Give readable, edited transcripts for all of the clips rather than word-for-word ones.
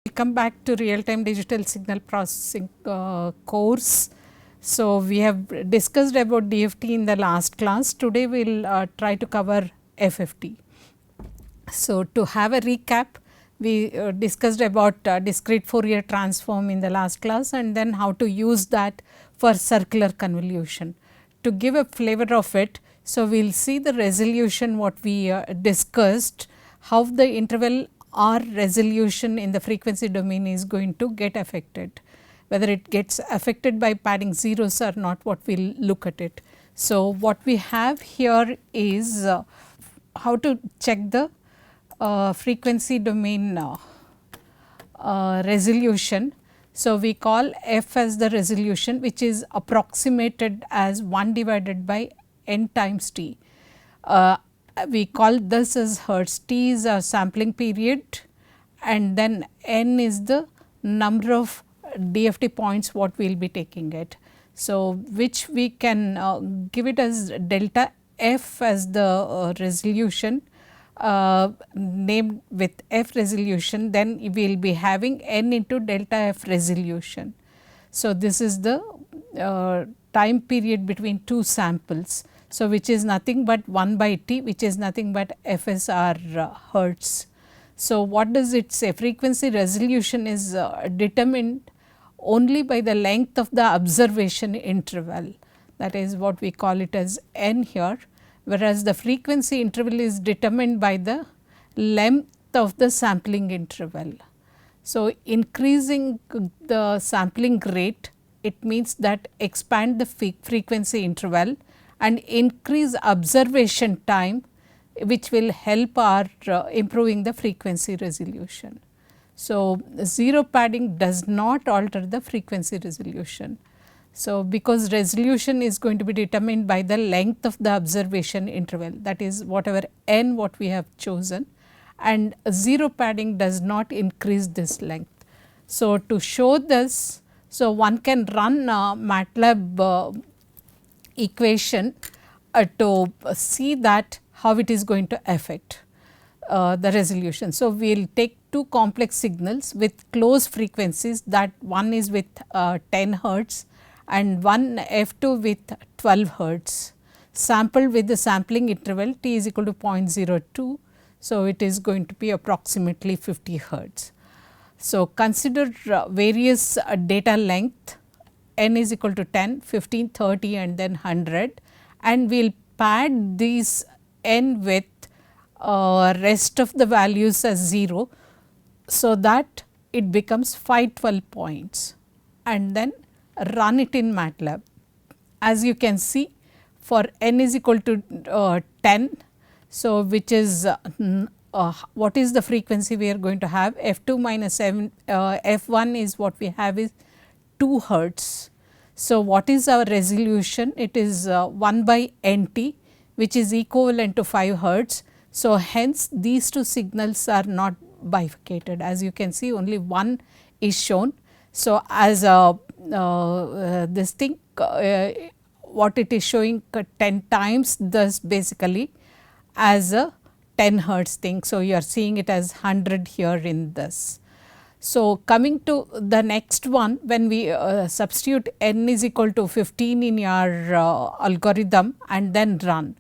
Welcome back to real time digital signal processing course. So, we have discussed about DFT in the last class. Today, we will try to cover FFT. So, to have a recap, we discussed about discrete Fourier transform in the last class and then how to use that for circular convolution. To give a flavor of it, so we will see the resolution what we discussed, how the interval R resolution in the frequency domain is going to get affected, whether it gets affected by padding zeros or not, what we will look at it. So, what we have here is how to check the frequency domain resolution. So, we call f as the resolution, which is approximated as 1 divided by n times t. We call this as hertz. T is a sampling period and then n is the number of DFT points what we will be taking it. So, which we can give it as delta f as the resolution named with f resolution, then we will be having n into delta f resolution. So, this is the time period between two samples. So, which is nothing but 1 by t, which is nothing but FSR hertz. So, what does it say? Frequency resolution is determined only by the length of the observation interval, that is what we call it as n here, whereas the frequency interval is determined by the length of the sampling interval. So, increasing the sampling rate, it means that expand the frequency interval and increase observation time, which will help our improving the frequency resolution. So, zero padding does not alter the frequency resolution. So, because resolution is going to be determined by the length of the observation interval, that is whatever n what we have chosen, and zero padding does not increase this length. So, to show this, so one can run MATLAB equation to see that how it is going to affect the resolution. So, we will take two complex signals with close frequencies, that one is with 10 hertz and one f2 with 12 hertz, sampled with the sampling interval t is equal to 0.02. So, it is going to be approximately 50 hertz. So, consider various data length, n is equal to 10, 15, 30 and then 100, and we will pad these n with rest of the values as 0. So, that it becomes 512 points and then run it in MATLAB. As you can see, for n is equal to 10, so which is what is the frequency we are going to have? F2 minus F1 is what we have is 2 hertz. So, what is our resolution? It is 1 by NT, which is equivalent to 5 hertz. So, hence these two signals are not bifurcated, as you can see only one is shown. So, as this thing what it is showing 10 times this basically as a 10 hertz thing. So, you are seeing it as 100 here in this. So, coming to the next one, when we substitute n is equal to 15 in your algorithm and then run,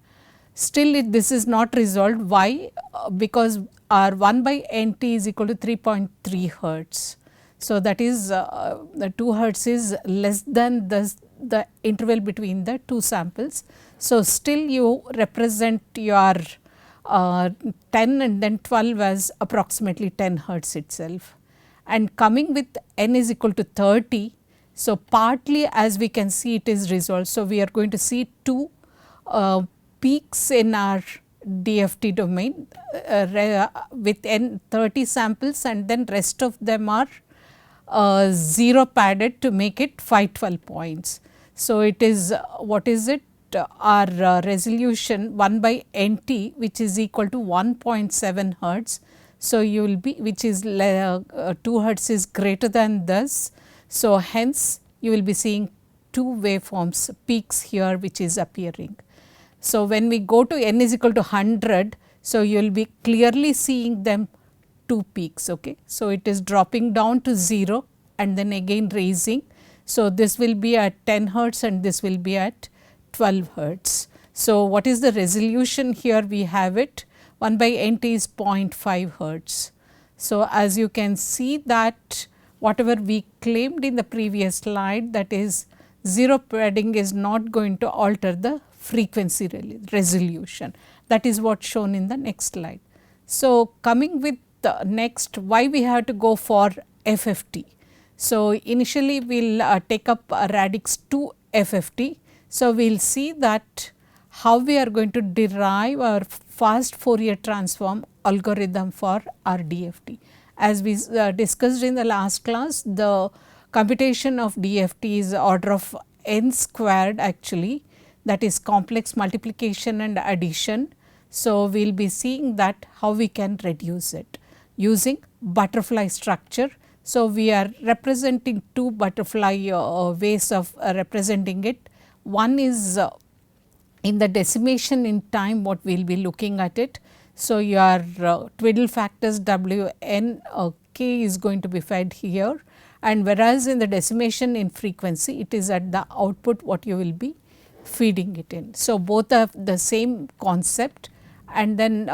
still this is not resolved. Why? Because our 1 by nt is equal to 3.3 hertz. So, that is the 2 hertz is less than the interval between the two samples. So, still you represent your 10 and then 12 as approximately 10 hertz itself. And coming with n is equal to 30. So, partly as we can see it is resolved. So, we are going to see two peaks in our DFT domain with n 30 samples and then rest of them are 0 padded to make it 512 points. So, it is what is it? Our resolution 1 by NT, which is equal to 1.7 hertz. So, you will be, which is 2 hertz is greater than this. So, hence you will be seeing two waveforms peaks here which is appearing. So, when we go to n is equal to 100, so you will be clearly seeing them 2 peaks. Okay. So, it is dropping down to 0 and then again raising. So, this will be at 10 hertz and this will be at 12 hertz. So, what is the resolution here? We have it 1 by nt is 0.5 hertz. So, as you can see that whatever we claimed in the previous slide, that is 0 padding is not going to alter the frequency resolution. That is what shown in the next slide. So, coming with the next, why we have to go for FFT. So, initially we will take up radix 2 FFT. So, we will see that how we are going to derive our fast Fourier transform algorithm for our DFT. As we discussed in the last class, the computation of DFT is order of n squared actually, that is complex multiplication and addition. So, we will be seeing that how we can reduce it using butterfly structure. So, we are representing two butterfly ways of representing it. One is in the decimation in time, what we will be looking at it. So, your twiddle factors W n k is going to be fed here, and whereas in the decimation in frequency, it is at the output what you will be feeding it in. So, both are the same concept, and then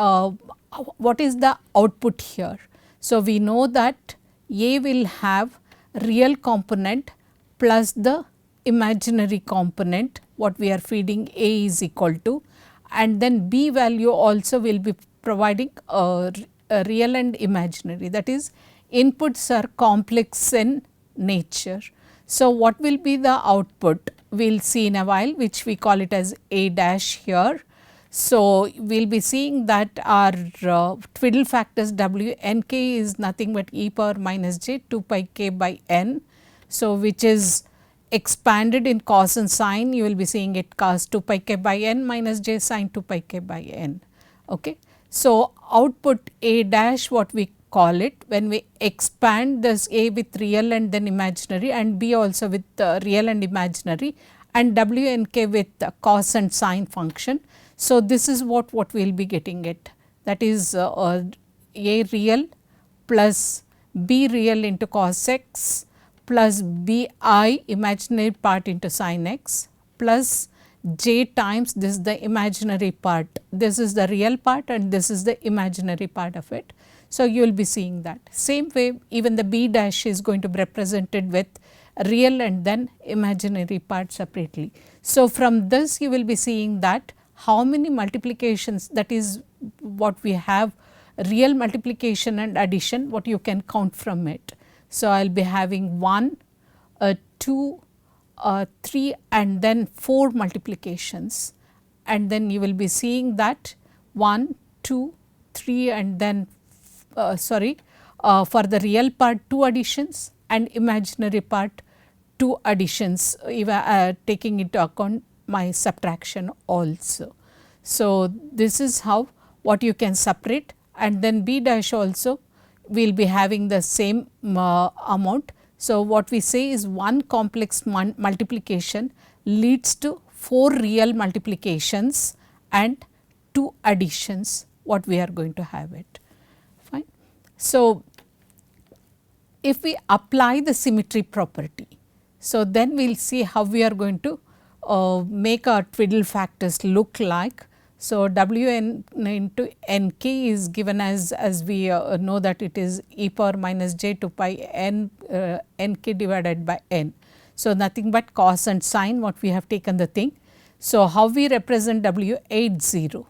what is the output here? So, we know that A will have real component plus the imaginary component, what we are feeding A is equal to, and then B value also will be providing a real and imaginary, that is inputs are complex in nature. So, what will be the output? We will see in a while, which we call it as A dash here. So, we will be seeing that our twiddle factors W n k is nothing but e power minus j 2 pi k by n. So, which is expanded in cos and sine, you will be seeing it cos 2 pi k by n minus j sine 2 pi k by n. Okay. So, output A dash, what we call it, when we expand this A with real and then imaginary, and B also with real and imaginary, and W n k with cos and sine function. So, this is what we will be getting it, that is A real plus B real into cos x plus B I imaginary part into sin x plus j times this is the imaginary part, this is the real part and this is the imaginary part of it. So, you will be seeing that. Same way even the B dash is going to be represented with real and then imaginary part separately. So, from this you will be seeing that how many multiplications, that is what we have real multiplication and addition, what you can count from it. So, I will be having 1, 2, 3 and then 4 multiplications, and then you will be seeing that 1, 2, 3 and then for the real part 2 additions and imaginary part 2 additions, taking into account my subtraction also. So, this is how what you can separate, and then B dash also we will be having the same amount. So, what we say is one complex multiplication leads to 4 real multiplications and 2 additions, what we are going to have it. Fine. So, if we apply the symmetry property, so then we will see how we are going to make our twiddle factors look like. So, W n into n k is given as we know that it is e power minus j 2 pi n k divided by n. So, nothing but cos and sine, what we have taken the thing. So, how we represent W 80?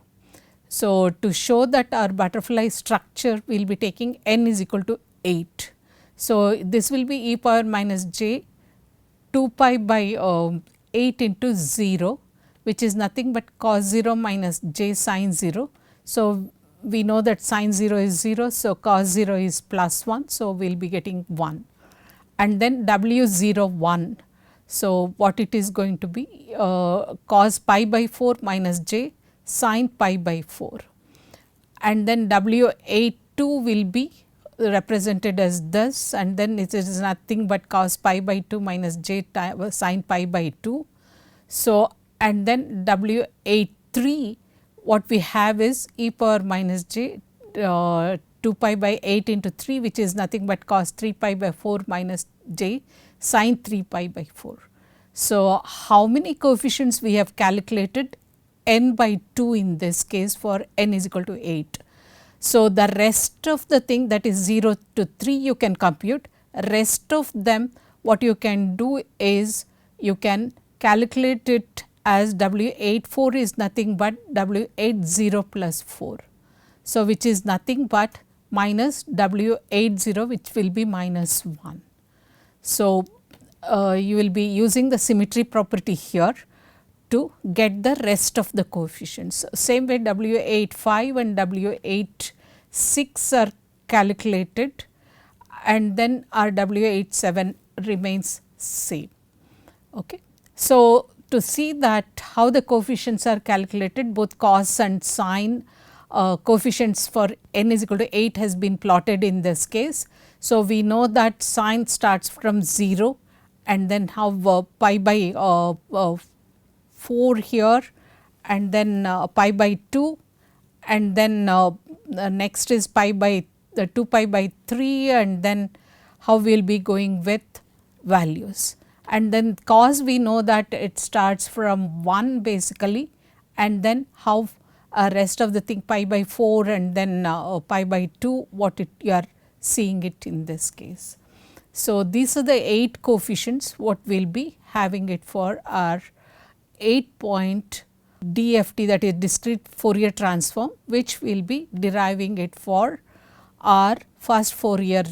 So, to show that our butterfly structure we will be taking n is equal to 8. So, this will be e power minus j 2 pi by 8 into 0, which is nothing but cos 0 minus j sin 0. So, we know that sin 0 is 0. So, cos 0 is plus 1. So, we will be getting 1, and then W 0 1. So, what it is going to be cos pi by 4 minus j sin pi by 4, and then W 8 2 will be represented as this, and then it is nothing but cos pi by 2 minus j sin pi by 2. So, and then W 8 3 what we have is e power minus j 2 pi by 8 into 3, which is nothing but cos 3 pi by 4 minus j sin 3 pi by 4. So, how many coefficients we have calculated? N by 2 in this case for n is equal to 8. So, the rest of the thing, that is 0 to 3, you can compute. Rest of them, what you can do is you can calculate it as W 84 is nothing but W 80 plus 4. So, which is nothing but minus W 80, which will be minus 1. So, you will be using the symmetry property here to get the rest of the coefficients. Same way W 85 and W 86 are calculated, and then our W 87 remains same. Okay. So, to see that how the coefficients are calculated, both cos and sin coefficients for n is equal to 8 has been plotted in this case. So, we know that sin starts from 0 and then have pi by 4 here, and then pi by 2, and then next is pi by 2 pi by 3, and then how we will be going with values. And then cos, we know that it starts from 1 basically, and then how rest of the thing pi by 4 and then pi by 2, what you are seeing it in this case. So, these are the 8 coefficients what we will be having it for our 8-point DFT, that is discrete Fourier transform, which we will be deriving it for our first Fourier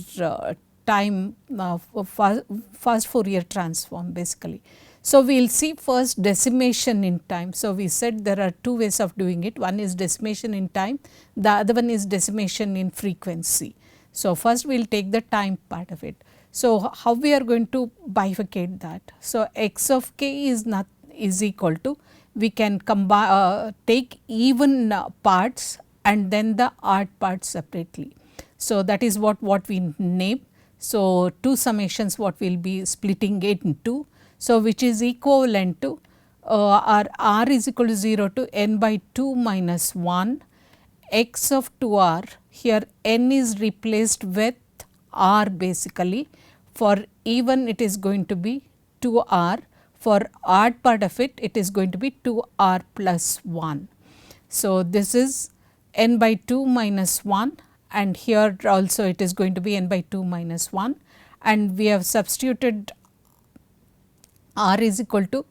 first Fourier transform basically. So, we will see first decimation in time. So, we said there are two ways of doing it, one is decimation in time, the other one is decimation in frequency. So, first we will take the time part of it. So, how we are going to bifurcate that? So, x of k is equal to, we can combine take even parts and then the odd parts separately. So, that is what we name. So, two summations what we will be splitting it into. So, which is equivalent to our r is equal to 0 to n by 2 minus 1 x of 2r, here n is replaced with r basically, for even it is going to be 2r, for odd part of it, it is going to be 2r plus 1. So, this is n by 2 minus 1, and here also it is going to be n by 2 minus 1, and we have substituted r is equal to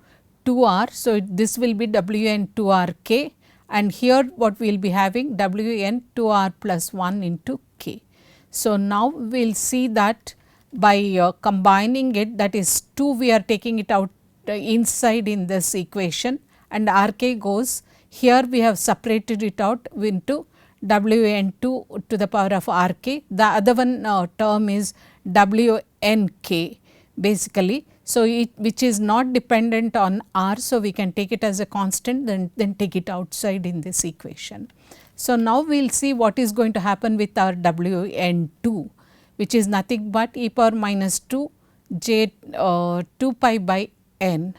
2r. So, this will be W n 2r k, and here what we will be having W n 2r plus 1 into k. So, now we will see that by combining it, that is 2 we are taking it out inside in this equation, and r k goes here, we have separated it out into W n 2 to the power of r k, the other one term is W n k basically. So, which is not dependent on r. So, we can take it as a constant, then take it outside in this equation. So, now we will see what is going to happen with our W n 2, which is nothing but e power minus 2 j 2 pi by n,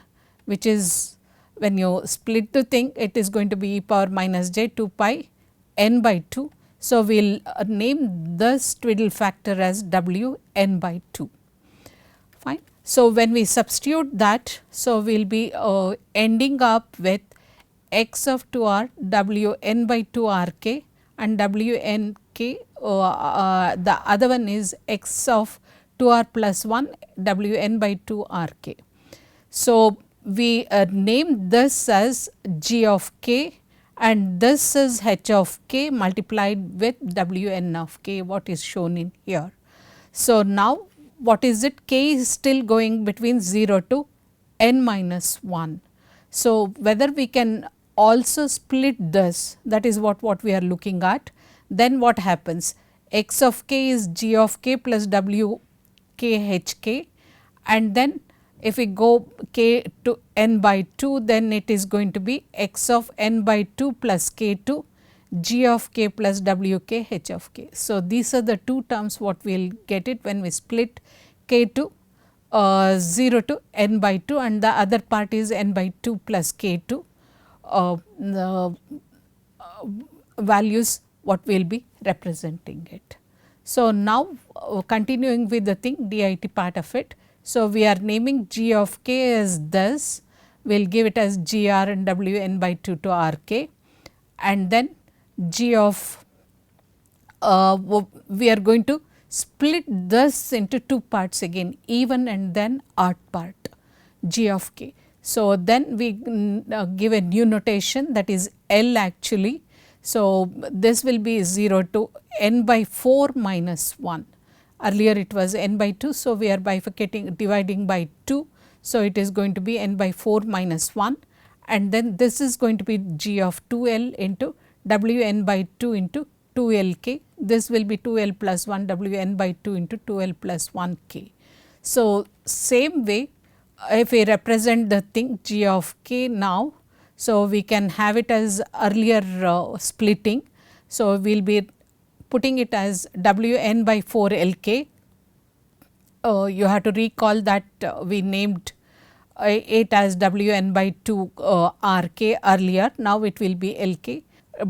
which is when you split the thing, it is going to be e power minus j 2 pi n by 2. So, we will name this twiddle factor as W n by 2. Fine. So, when we substitute that, so we will be ending up with x of 2r W n by 2 r k, and W n k, the other one is x of 2r plus 1 W n by 2 r k. So, we name this as g of k, and this is h of k multiplied with W n of k, what is shown in here. So, now what is it? K is still going between 0 to n minus 1. So, whether we can also split this, that is what we are looking at. Then what happens? X of k is g of k plus W k h k, and then if we go k to n by 2, then it is going to be x of n by 2 plus k to g of k plus W k h of k. So, these are the two terms what we will get it when we split k to 0 to n by 2, and the other part is n by 2 plus k to the values what we will be representing it. So, now continuing with the thing DIT part of it. So, we are naming g of k as this, we will give it as g r and w n by 2 to r k, and then g of we are going to split this into two parts again, even and then odd part g of k. So, then we give a new notation, that is L actually. So, this will be 0 to n by 4 minus 1, earlier it was n by 2. So, we are bifurcating, dividing by 2. So, it is going to be n by 4 minus 1, and then this is going to be g of 2 L into w n by 2 into 2 L k. This will be 2 L plus 1 w n by 2 into 2 L plus 1 k. So, same way if we represent the thing g of k now, so we can have it as earlier splitting. So, we will be putting it as w n by 4 L k. You have to recall that we named it as w n by 2 r k earlier, now it will be L k.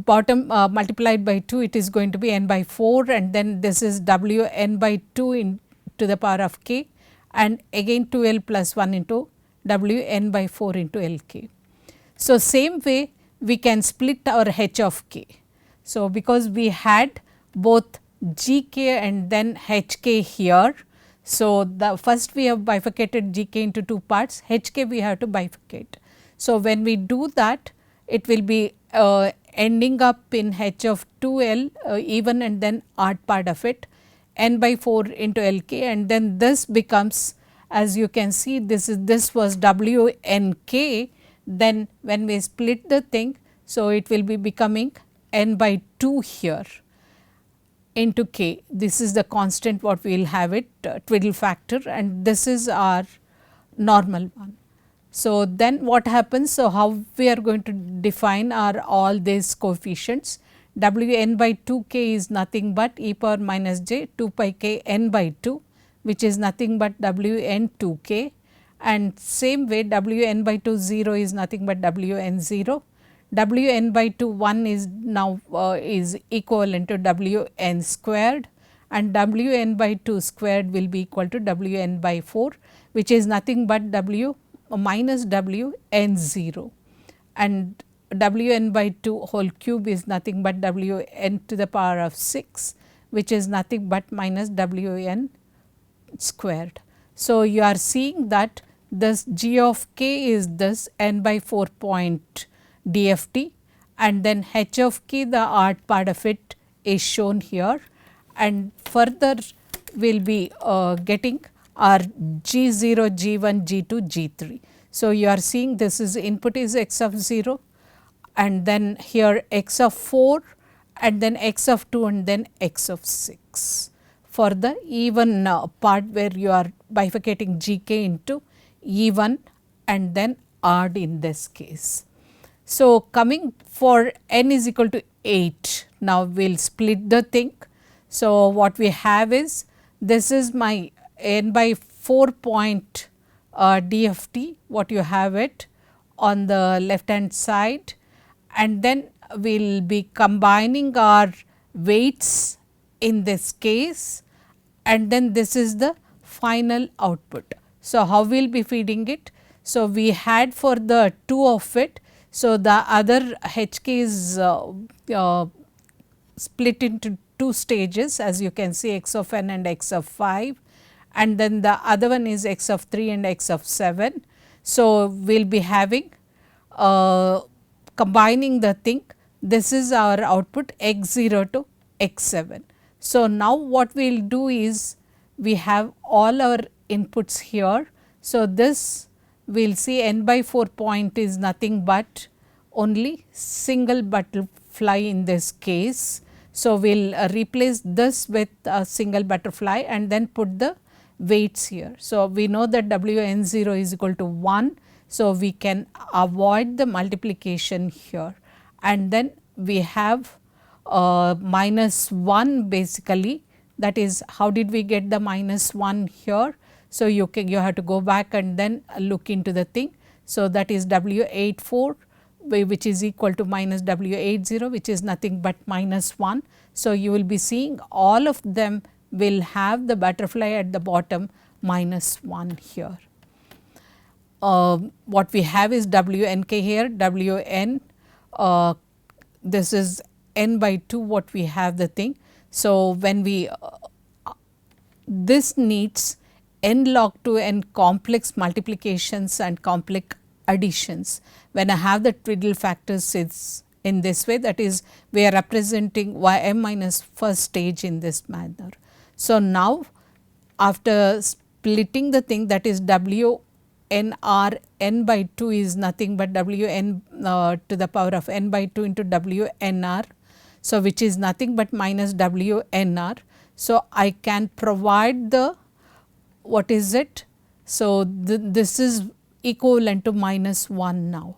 Bottom multiplied by 2, it is going to be n by 4, and then this is w n by 2 in to the power of k, and again 2 L plus 1 into w n by 4 into L k. So, same way we can split our h of k. So, because we had both g k and then h k here. So, the first we have bifurcated g k into two parts, h k we have to bifurcate. So, when we do that, it will be ending up in h of 2 L even and then odd part of it, n by 4 into L k, and then this becomes, as you can see, this was w n k. Then when we split the thing, so it will be becoming n by 2 here into k. This is the constant what we will have it, twiddle factor, and this is our normal one. So, then what happens? So, how we are going to define our all these coefficients? W n by 2 k is nothing but e power minus j 2 pi k n by 2, which is nothing but w n 2 k, and same way w n by 2 0 is nothing but w n 0. W n by 2 1 is now is equivalent to w n squared, and w n by 2 squared will be equal to w n by 4, which is nothing but w minus w n 0, and w n by 2 whole cube is nothing but w n to the power of 6, which is nothing but minus w n squared. So, you are seeing that this g of k is this n by 4 point DFT, and then h of k, the odd part of it is shown here, and further we will be getting our g 0, g 1, g 2, g 3. So, you are seeing this is input is x of 0, and then here x of 4, and then x of 2, and then x of 6 for the even part where you are bifurcating g k into even and then odd in this case. So, coming for n is equal to 8, now we will split the thing. So, what we have is, this is my n by 4 point DFT, what you have it on the left hand side, and then we will be combining our weights in this case, and then this is the final output. So, how we will be feeding it? So, we had for the 2 of it. So, the other h k is split into 2 stages, as you can see, x of n and x of 5, and then the other one is x of 3 and x of 7. So, we will be having combining the thing, this is our output x 0 to x 7. So, now what we will do is, we have all our inputs here. So, this we will see n by 4 point is nothing but only single butterfly in this case. So, we will replace this with a single butterfly and then put the weights here. So, we know that w n 0 is equal to 1. So, we can avoid the multiplication here, and then we have minus 1 basically, that is how did we get the minus 1 here. So, you have to go back and then look into the thing. So, that is w 84 which is equal to minus W80, which is nothing but minus 1. So, you will be seeing all of them will have the butterfly at the bottom minus 1 here. What we have is Wnk here, Wn, this is n by 2 what we have the thing. So, when we this needs n log 2 n complex multiplications and complex additions. When I have the twiddle factors, it's in this way, that is we are representing ym minus first stage in this manner. So, now after splitting the thing, that is W n r n by 2 is nothing but W n to the power of n by 2 into W n r. So, which is nothing but minus W n r. So, I can provide the what is it. So, this is equivalent to minus 1 now.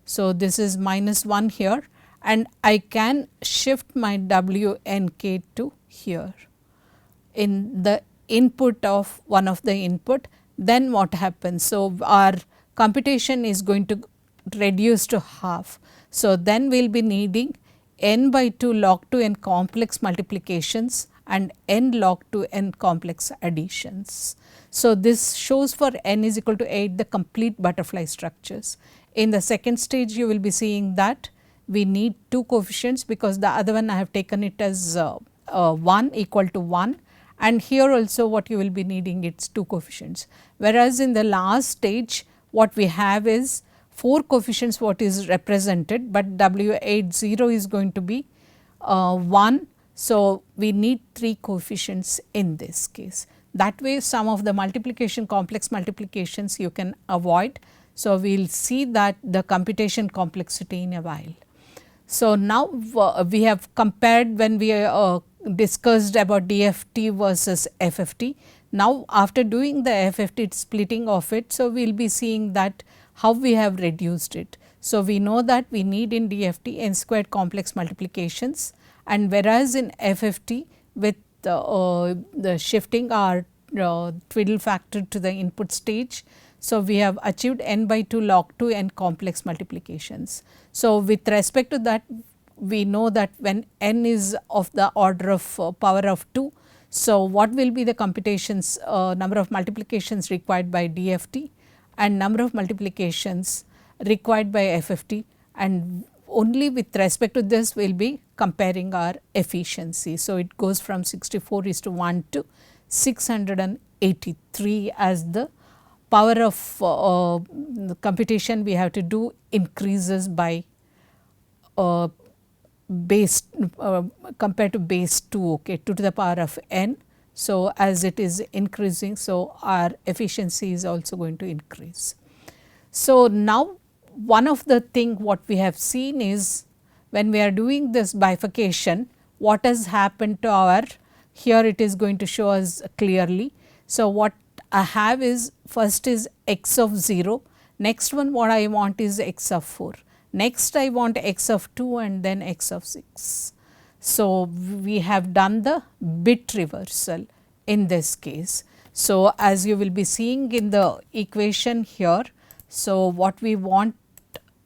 So, this is minus 1 here, and I can shift my W n k to here in the input of one of the input. Then what happens? So, our computation is going to reduce to half. So, then we will be needing n by 2 log 2 n complex multiplications and n log 2 n complex additions. So, this shows for n is equal to 8 the complete butterfly structures. In the second stage, you will be seeing that we need 2 coefficients, because the other one I have taken it as 1 equal to 1, and here also what you will be needing its 2 coefficients. Whereas, in the last stage what we have is 4 coefficients what is represented, but W80 is going to be 1. So, we need 3 coefficients in this case. That way some of the multiplication, complex multiplications you can avoid. So, we will see that the computation complexity in a while. So, now we have compared when we discussed about DFT versus FFT. Now, after doing the FFT splitting of it, so we will be seeing that how we have reduced it. So, we know that we need in DFT n squared complex multiplications, and whereas in FFT with the shifting our twiddle factor to the input stage. So, we have achieved n by 2 log 2 n complex multiplications. So, with respect to that, we know that when n is of the order of power of 2. So, what will be the computations number of multiplications required by DFT and number of multiplications required by FFT, and only with respect to this we will be comparing our efficiency. So, it goes from 64:1 to 683 as the power of the computation we have to do increases by base compared to base 2, okay, 2 to the power of n. So, as it is increasing, so our efficiency is also going to increase. So, now one of the thing what we have seen is when we are doing this bifurcation, what has happened to our, here it is going to show us clearly. So, what I have is first is x of 0, next one what I want is x of 4, next I want x of 2 and then x of 6. So, we have done the bit reversal in this case. So, as you will be seeing in the equation here, so what we want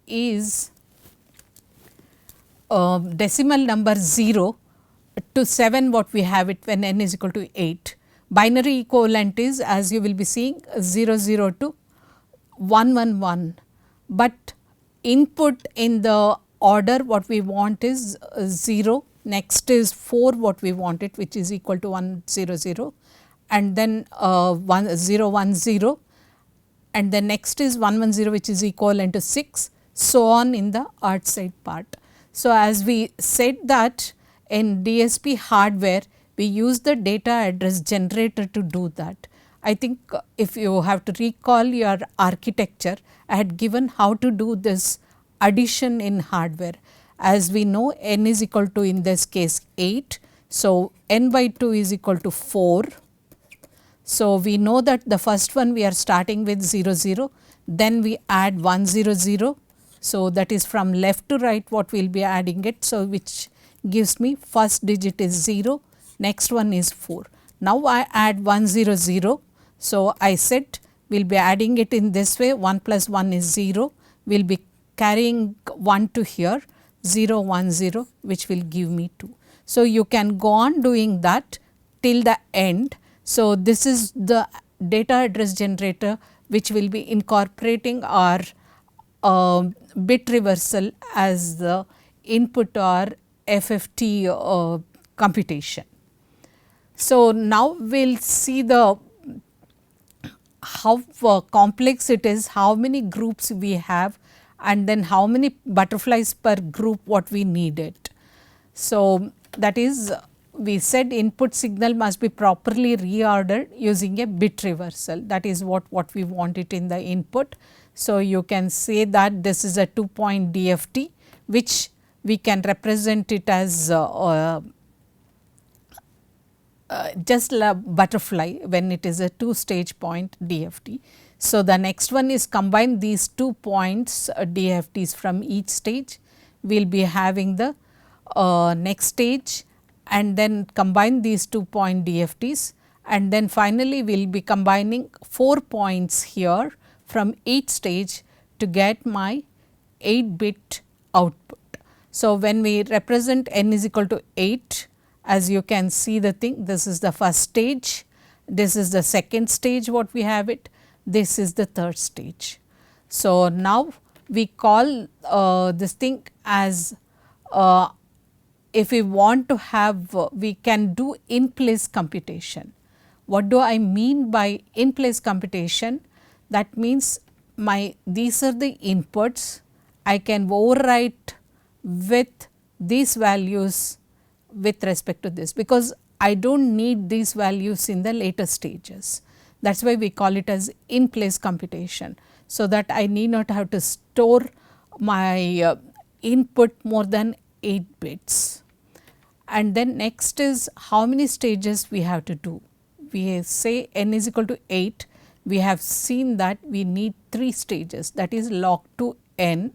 is decimal number 0 to 7 what we have it when n is equal to 8. Binary equivalent is, as you will be seeing, 0 0 to 1 1 1, but input in the order what we want is 0, next is 4 what we want it, which is equal to 1 0 0, and then 1 0 1 0, and the next is 1 1 0 which is equivalent to 6, so on in the outside part. So, as we said that in DSP hardware we use the data address generator to do that. I think if you have to recall your architecture, I had given how to do this addition in hardware. As we know, n is equal to in this case 8. So, n by 2 is equal to 4. So, we know that the first one we are starting with 0 0, then we add 1 0 0. So, that is from left to right what we will be adding it. So, which gives me first digit is 0, next one is 4. Now, I add 1 0 0. So, I said we will be adding it in this way, 1 plus 1 is 0, we will be carrying 1 to here 0 1 0, which will give me 2. So, you can go on doing that till the end. So, this is the data address generator which will be incorporating our bit reversal as the input or FFT computation. So, now we will see the how complex it is, how many groups we have, and then how many butterflies per group what we needed. So, that is, we said input signal must be properly reordered using a bit reversal, that is what we want it in the input. So, you can say that this is a 2-point DFT, which we can represent it as just a butterfly when it is a 2-stage point DFT. So, the next one is combine these 2 points DFTs from each stage. We will be having the next stage and then combine these 2-point DFTs, and then finally we will be combining 4 points here from each stage to get my 8-bit output. So, when we represent n is equal to 8, as you can see the thing, this is the first stage, this is the second stage what we have it, this is the third stage. So, now we call this thing as if we want to have we can do in place computation. What do I mean by in place computation? That means these are the inputs, I can overwrite with these values with respect to this, because I do not need these values in the later stages. That is why we call it as in place computation. So, that I need not have to store my input more than 8 bits. And then next is how many stages we have to do. We say n is equal to 8, we have seen that we need 3 stages, that is log to n.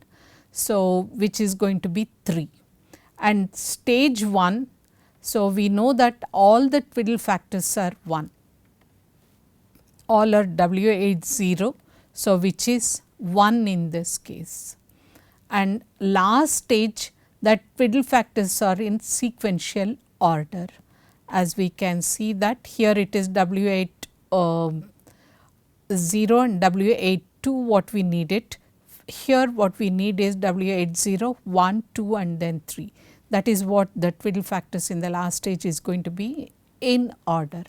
So, which is going to be 3. And stage 1, so we know that all the twiddle factors are 1, all are W80, so which is 1 in this case. And last stage, that twiddle factors are in sequential order, as we can see that here it is W80 and W82 what we need it. Here what we need is W80, 1, 2 and then 3. That is what the twiddle factors in the last stage is going to be in order.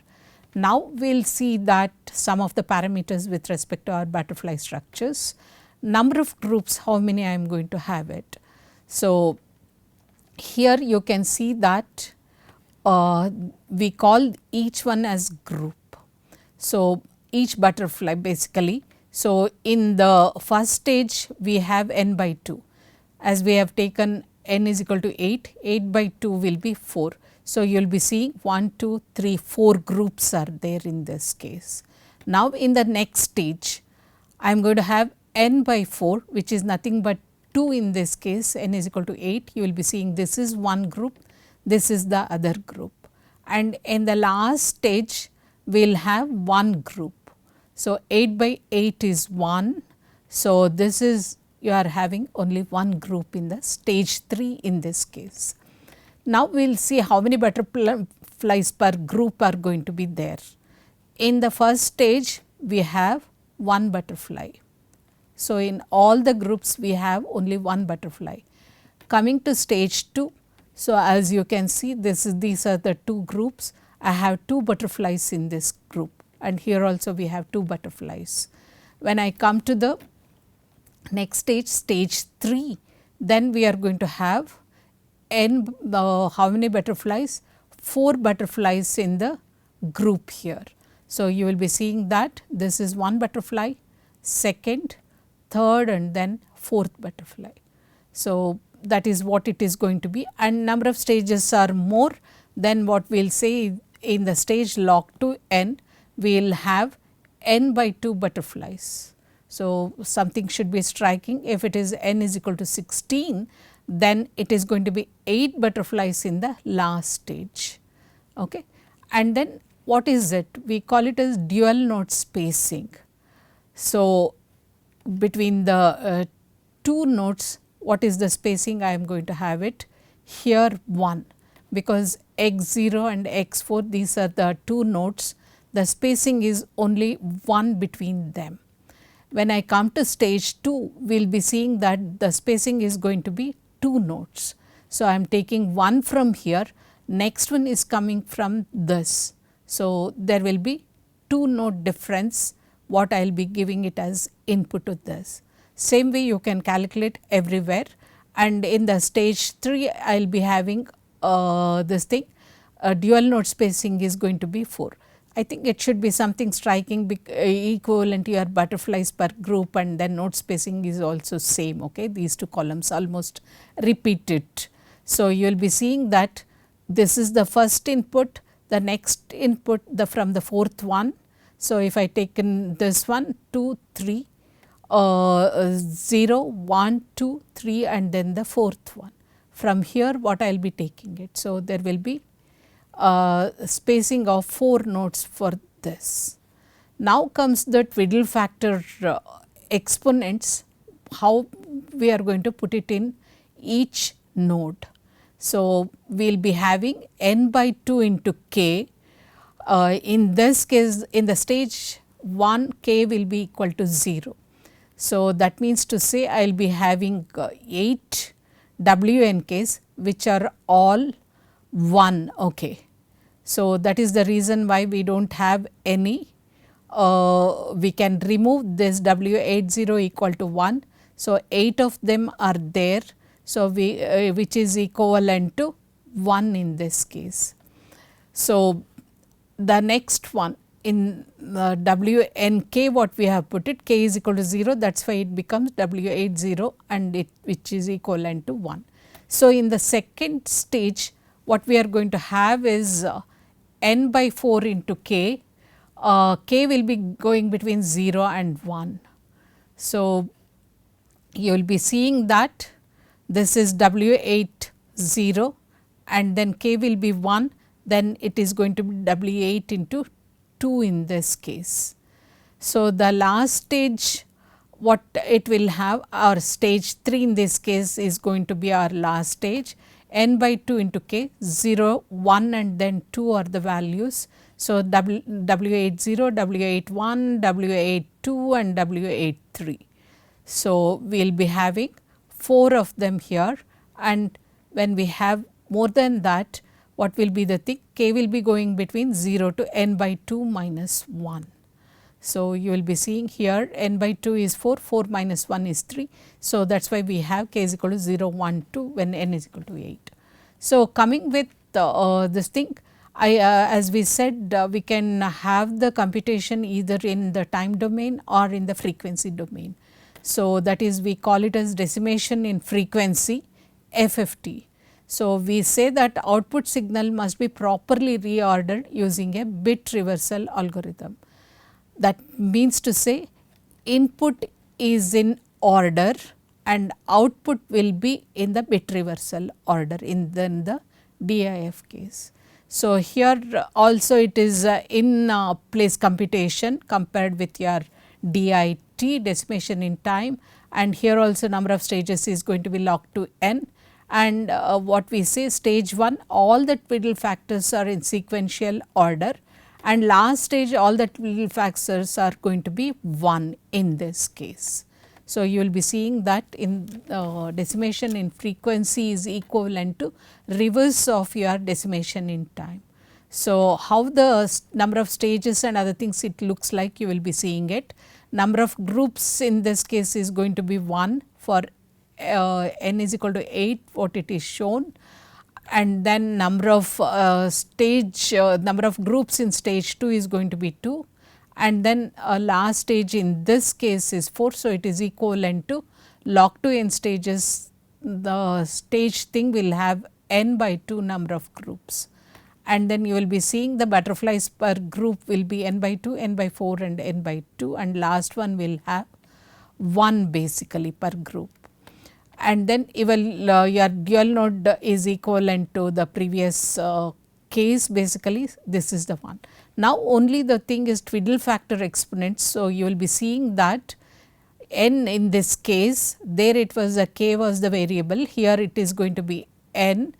Now, we will see that some of the parameters with respect to our butterfly structures. Number of groups, how many I am going to have it. So, here you can see that we call each one as group. So, each butterfly basically. So, in the first stage we have n by 2, as we have taken n is equal to 8, 8 by 2 will be 4. So, you will be seeing 1, 2, 3, 4 groups are there in this case. Now, in the next stage I am going to have n by 4, which is nothing but 2 in this case, n is equal to 8. You will be seeing this is one group, this is the other group, and in the last stage we will have one group. So, 8 by 8 is 1. So, this is you are having only one group in the stage 3 in this case. Now, we will see how many butterflies per group are going to be there. In the first stage we have one butterfly. So, in all the groups we have only one butterfly. Coming to stage 2, so as you can see these are the 2 groups. I have 2 butterflies in this group, and here also we have 2 butterflies. When I come to the next stage, stage 3, then we are going to have n how many butterflies? 4 butterflies in the group here. So, you will be seeing that this is one butterfly, second, third and then fourth butterfly. So, that is what it is going to be, and number of stages are more than what we will say in the stage log to n, we will have n by 2 butterflies. So, something should be striking. If it is n is equal to 16, then it is going to be 8 butterflies in the last stage. Okay. And then what is it? We call it as dual node spacing. So, between the 2 nodes, what is the spacing I am going to have it? Here 1, because x 0 and x 4, these are the 2 nodes, the spacing is only 1 between them. When I come to stage 2, we will be seeing that the spacing is going to be 2 nodes. So, I am taking 1 from here, next one is coming from this. So, there will be 2 node difference, what I will be giving it as input to this. Same way you can calculate everywhere, and in the stage 3 I will be having this thing, dual node spacing is going to be 4. I think it should be something striking, equivalent to your butterflies per group, and then node spacing is also same. Okay, these 2 columns almost repeated. So, you will be seeing that this is the first input, the next input from the fourth one. So, if I take in this one 2, 3, 0, 1, 2, 3 and then the fourth one. From here what I will be taking it. So, there will be spacing of 4 nodes for this. Now comes the twiddle factor exponents, how we are going to put it in each node. So, we will be having n by 2 into k. In this case, in the stage 1, k will be equal to 0. So, that means to say I will be having 8 WNKs which are all 1. Okay. So, that is the reason why we do not have any, we can remove this W80 equal to 1. So, 8 of them are there. So, we which is equivalent to 1 in this case. So, the next one in WNK, what we have put it, k is equal to 0, that is why it becomes W80 and it which is equivalent to 1. So, in the second stage what we are going to have is n by 4 into k, k will be going between 0 and 1. So, you will be seeing that this is W80 and then k will be 1, then it is going to be W8 into 2 in this case. So, the last stage what it will have, our stage 3 in this case is going to be our last stage, n by 2 into k, 0, 1 and then 2 are the values. So, W80, W81, W82 and W83. So, we will be having 4 of them here, and when we have more than that, what will be the thing? K will be going between 0 to n by 2 minus 1. So, you will be seeing here n by 2 is 4, 4 minus 1 is 3. So, that is why we have k is equal to 0, 1, 2 when n is equal to 8. So, coming with this thing, as we said, we can have the computation either in the time domain or in the frequency domain. So, that is we call it as decimation in frequency FFT. So, we say that output signal must be properly reordered using a bit reversal algorithm. That means to say input is in order and output will be in the bit reversal order in the DIF case. So, here also it is in place computation compared with your DIT decimation in time, and here also number of stages is going to be log to n, and what we say stage 1 all the twiddle factors are in sequential order, and last stage all the twiddle factors are going to be 1 in this case. So, you will be seeing that in decimation in frequency is equivalent to reverse of your decimation in time. So, how the number of stages and other things it looks like, you will be seeing it. Number of groups in this case is going to be 1 for n is equal to 8 what it is shown, and then number of number of groups in stage 2 is going to be 2, and then last stage in this case is 4. So, it is equivalent to log to n stages, the stage thing will have n by 2 number of groups, and then you will be seeing the butterflies per group will be n by 2, n by 4 and n by 2, and last one will have 1 basically per group. And then your dual node is equivalent to the previous case, basically this is the one. Now, only the thing is twiddle factor exponents. So, you will be seeing that n in this case, there it was a k was the variable, here it is going to be n.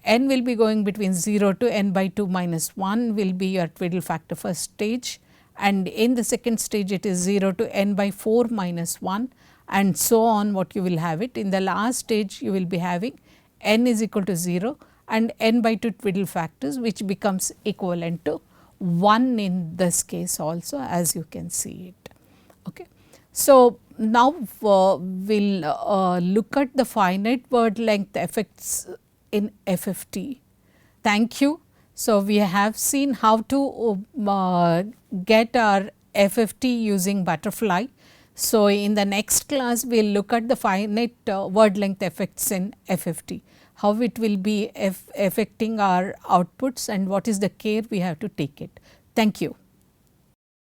N will be going between 0 to n by 2 minus 1 will be your twiddle factor first stage, and in the second stage it is 0 to n by 4 minus 1 and so on what you will have it. In the last stage you will be having n is equal to 0 and n by 2 twiddle factors, which becomes equivalent to 1 in this case also, as you can see it. Okay. So, now we will look at the finite word length effects in FFT. Thank you. So, we have seen how to get our FFT using butterfly. So, in the next class we will look at the finite word length effects in FFT, how it will be affecting our outputs and what is the care we have to take it. Thank you.